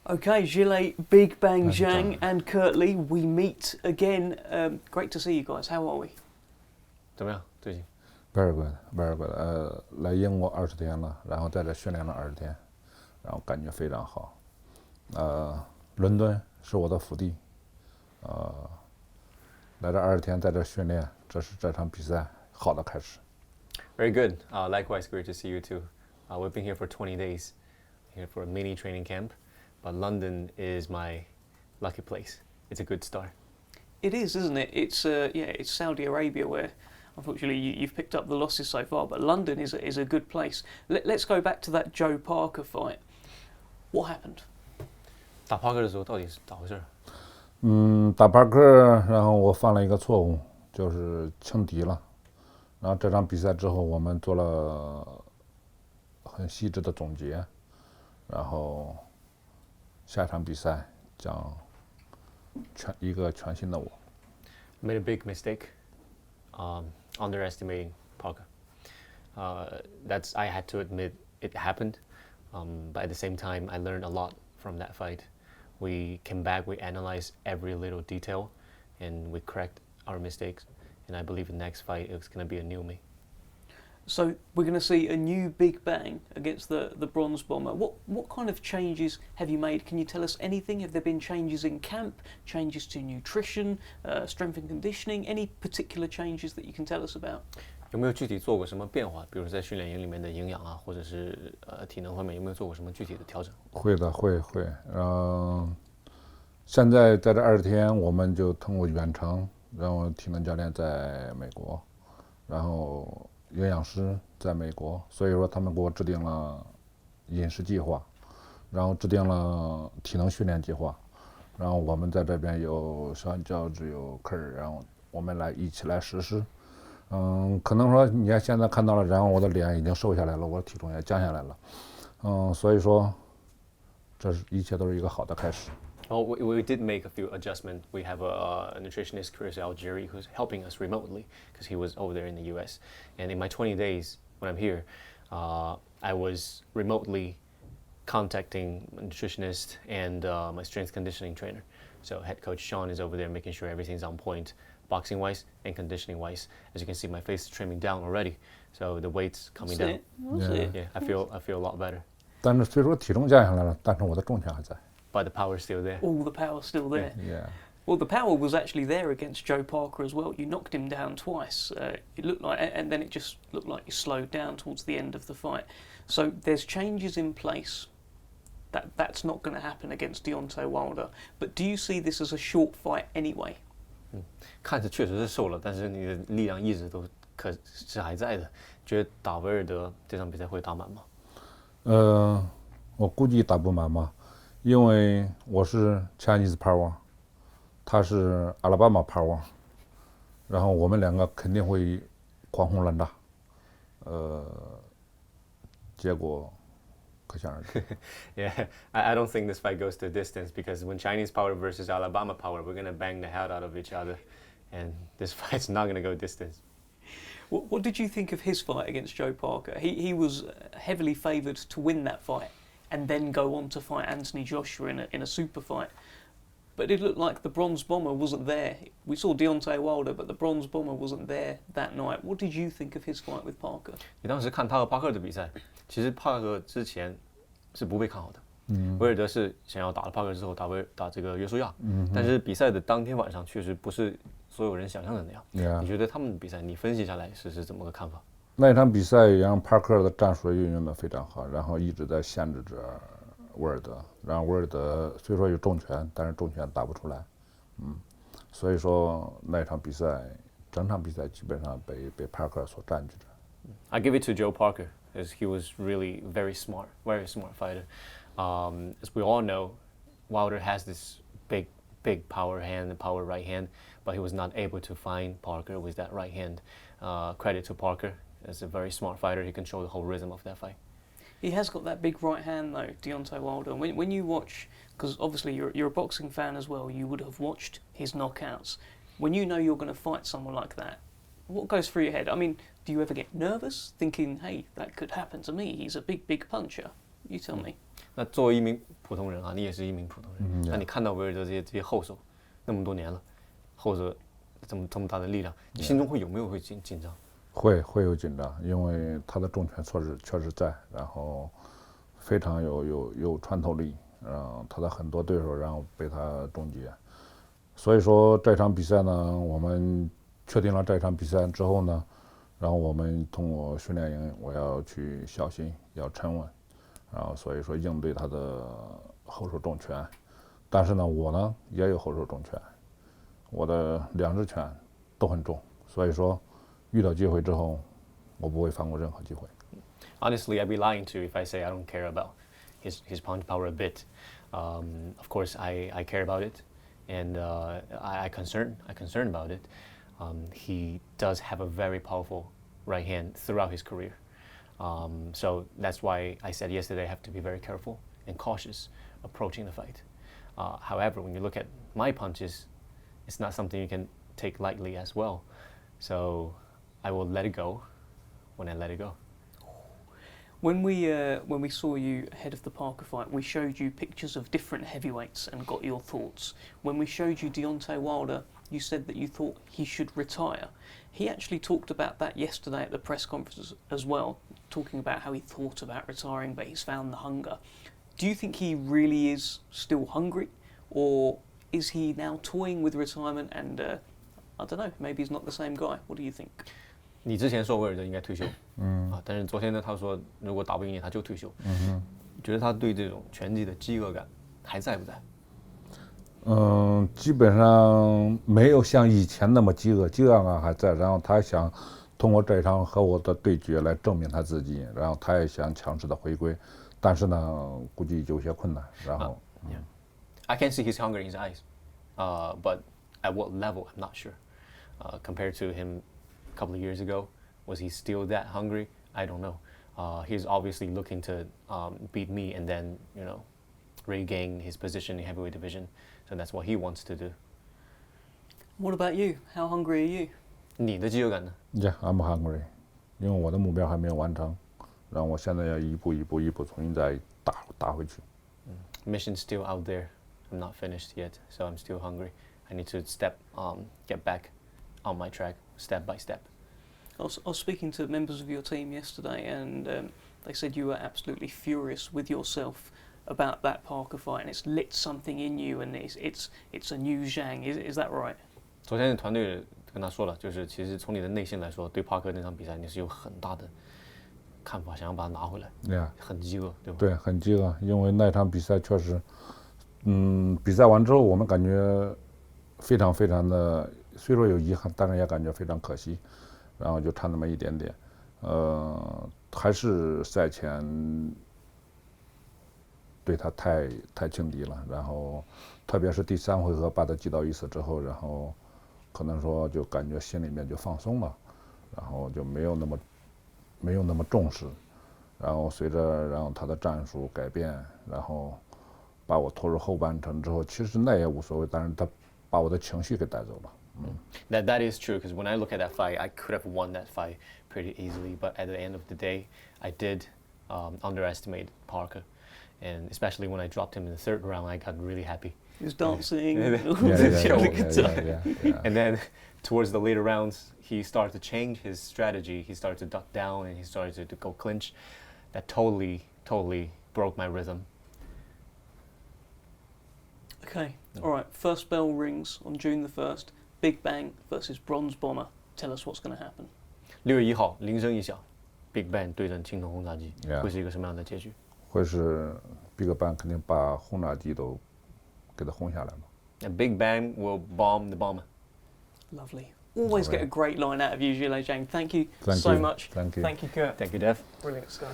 Okay, Zhilei, Big Bang Zhang and Kurtley, we meet again. Great to see you guys. How are we? 怎么样？最近 Very good, very good. 来英国20天了，然后在这训练了20天，然后感觉非常好。伦敦是我的福地，来这20天在这训练，这是这场比赛好的开始。Very good. Likewise, great to see you too. We've been here for 20 days, here for a mini training camp, but London is my lucky place. It's a good start. It is, isn't it? It's Saudi Arabia where, unfortunately, you've picked up the losses so far, but London is a good place. Let's go back to that Joe Parker fight. What happened? 打 Parker 的时候到底是咋回事？打帕克，然后我犯了一个错误，就是轻敌了。然后这场比赛之后，我们做了很细致的总结，然后下场比赛将一个全新的我。Made a big mistake, underestimating Parker. That's I had to admit it happened, but at the same time I learned a lot from that fight. We came back, we analyzed every little detail, and we correct our mistakes. And I believe the next fight it's going to be a new me. So we're going to see a new Big Bang against the Bronze Bomber. What kind of changes have you made? Can you tell us anything? Have there been changes in camp, changes to nutrition, strength and conditioning? Any particular changes that you can tell us about? 有没有具体做过什么变化？比如在训练营里面的营养啊，或者是体能方面有没有做过什么具体的调整？会的，会。现在在这20天，我们就通过远程，然后体能教练在美国，然后营养师在美国，所以说他们给我制定了饮食计划，然后制定了体能训练计划，然后我们在这边有小教只有科尔，然后我们一起来实施。可能说你看现在看到了，然后我的脸已经瘦下来了，我的体重也降下来了，所以说这一切都是一个好的开始。Oh, we did make a few adjustments. We have a nutritionist, Chris Algeri, who's helping us remotely because he was over there in the U.S. And in my 20 days when I'm here, I was remotely contacting a nutritionist and my strength conditioning trainer. So head coach Sean is over there making sure everything's on point, boxing-wise and conditioning-wise. As you can see, my face is trimming down already, so the weight's coming down. Yeah, I feel a lot better. 但是虽说体重降下来了，但是我的重量还在。But the power's still there. All the power's still there. Yeah. Well, the power was actually there against Joe Parker as well. You knocked him down twice. It looked like, and then it just looked like you slowed down towards the end of the fight. So there's changes in place. That's not going to happen against Deontay Wilder. But do you see this as a short fight anyway? 看着确实是瘦了，但是你的力量一直都可是还在的。觉得打维尔德这场比赛会打满吗？我估计打不满吧，因为我是 Chinese Power， 他是 Alabama Power， 然后我们两个肯定会狂轰滥炸，结果可想而知。Yeah, I don't think this fight goes to distance because when Chinese Power versus Alabama Power, we're gonna bang the hell out of each other, and this fight's not gonna go distance. What did you think of his fight against Joe Parker? He was heavily favoured to win that fight and then go on to fight Anthony Joshua in a super fight. But it looked like the Bronze Bomber wasn't there. We saw Deontay Wilder, but the Bronze Bomber wasn't there that night. What did you think of his fight with Parker? 你当时看他和帕克的比赛，其实帕克之前是不被看好的。威尔德是想要打了帕克之后打这个约书亚，但是比赛的当天晚上确实不是所有人想象的那样。Yeah. 你觉得他们的比赛，你分析下来是怎么个看法？那一场比赛也让帕克的战术运用的非常好，然后一直在限制着威尔德，然后威尔德虽说有重拳，但是重拳打不出来，所以说那一场比赛，整场比赛基本上被帕克所占据着。I give it to Joe Parker as he was really very smart fighter. As we all know, Wilder has this big power hand and power right hand, but he was not able to find Parker with that right hand. Credit to Parker as a very smart fighter. He controlled the whole rhythm of that fight. He has got that big right hand though, Deontay Wilder. When you watch, because obviously you're a boxing fan as well, you would have watched his knockouts. When you know you're going to fight someone like that, what goes through your head? I mean, do you ever get nervous, thinking, hey, that could happen to me? He's a big puncher. You tell me. 那作为一名普通人啊，你也是一名普通人，那你看到威尔德这些后手那么多年了，后手这么大的力量，你心中有没有紧张？会有紧张，因为他的重拳确实在，然后非常有穿透力，他的很多对手然后被他终结，所以说这场比赛呢，我们确定了这场比赛之后呢，然后我们通过训练营，我要去小心，要沉稳，然后所以说应对他的后手重拳，但是呢，我呢也有后手重拳，我的2只拳都很重，所以说遇到机会之后，我不会放过任何机会。Honestly, I'd be lying to you if I say I don't care about his punch power a bit. Of course, I care about it, and I concerned about it. He does have a very powerful right hand throughout his career. So that's why I said yesterday I have to be very careful and cautious approaching the fight. However, when you look at my punches, it's not something you can take lightly as well. So I will let it go when I let it go. When we saw you ahead of the Parker fight, we showed you pictures of different heavyweights and got your thoughts. When we showed you Deontay Wilder, you said that you thought he should retire. He actually talked about that yesterday at the press conference as well, talking about how he thought about retiring, but he's found the hunger. Do you think he really is still hungry, or is he now toying with retirement and, I don't know, maybe he's not the same guy? What do you think? 你之前说威尔德应该退休，但是昨天呢，他说如果打不赢你，他就退休。觉得他对这种拳击的饥饿感还在不在？基本上没有像以前那么饥饿感还在，然后他想通过这场和我的对决来证明他自己，然后他也想强势的回归，但是呢，估计有些困难。然后I can see his hunger in his eyes, but at what level, I'm not sure. Compared to him a couple of years ago, was he still that hungry? I don't know. He's obviously looking to beat me and then, regain his position in heavyweight division. So that's what he wants to do. What about you? How hungry are you? 你的饥饿感呢？ Yeah, I'm hungry， 因为我的目标还没有完成，然后我现在要一步重新再打回去。Mission's still out there. I'm not finished yet, so I'm still hungry. I need to get back on my track, step by step. I was speaking to members of your team yesterday, and they said you were absolutely furious with yourself about that Parker fight, and it's lit something in you, and it's a new Zhang. Is that right? 昨天的团队跟他说了，就是其实从你的内心来说，对帕克那场比赛你是有很大的看法，想要把它拿回来， Yeah， 很饥饿，对吧？对，很饥饿，因为那场比赛确实，比赛完之后我们感觉非常的，虽说有遗憾，但是也感觉非常可惜，然后就差那么一点点，还是赛前对他太轻敌了，然后特别是第3回合把他击倒一死之后，然后可能说就感觉心里面就放松了，然后就没有那么重视，然后随着他的战术改变，然后把我拖入后半程之后，其实那也无所谓，但是他把我的情绪给带走了。That is true, because when I look at that fight, I could have won that fight pretty easily, but at the end of the day, I did underestimate Parker, and especially when I dropped him in the 3rd round, I got really happy. He was dancing. Yeah. And then towards the later rounds, he started to change his strategy. He started to duck down and he started to go clinch. That totally broke my rhythm. Okay, all right. First bell rings on June the 1st. Big Bang versus Bronze Bomber. Tell us what's going to happen. 6月1号铃声一响 ，Big Bang 对阵青铜轰炸机， Yeah. 会是一个什么样的结局？会是 Big Bang 肯定把轰炸机都给它轰下来嘛。 And Big Bang will bomb the bomber. Lovely. Always get a great line out of you, Zhilei Zhang. Thank you Thank so you. much. Thank you. Thank you, Kurt. Thank you, Dev. Brilliant stuff.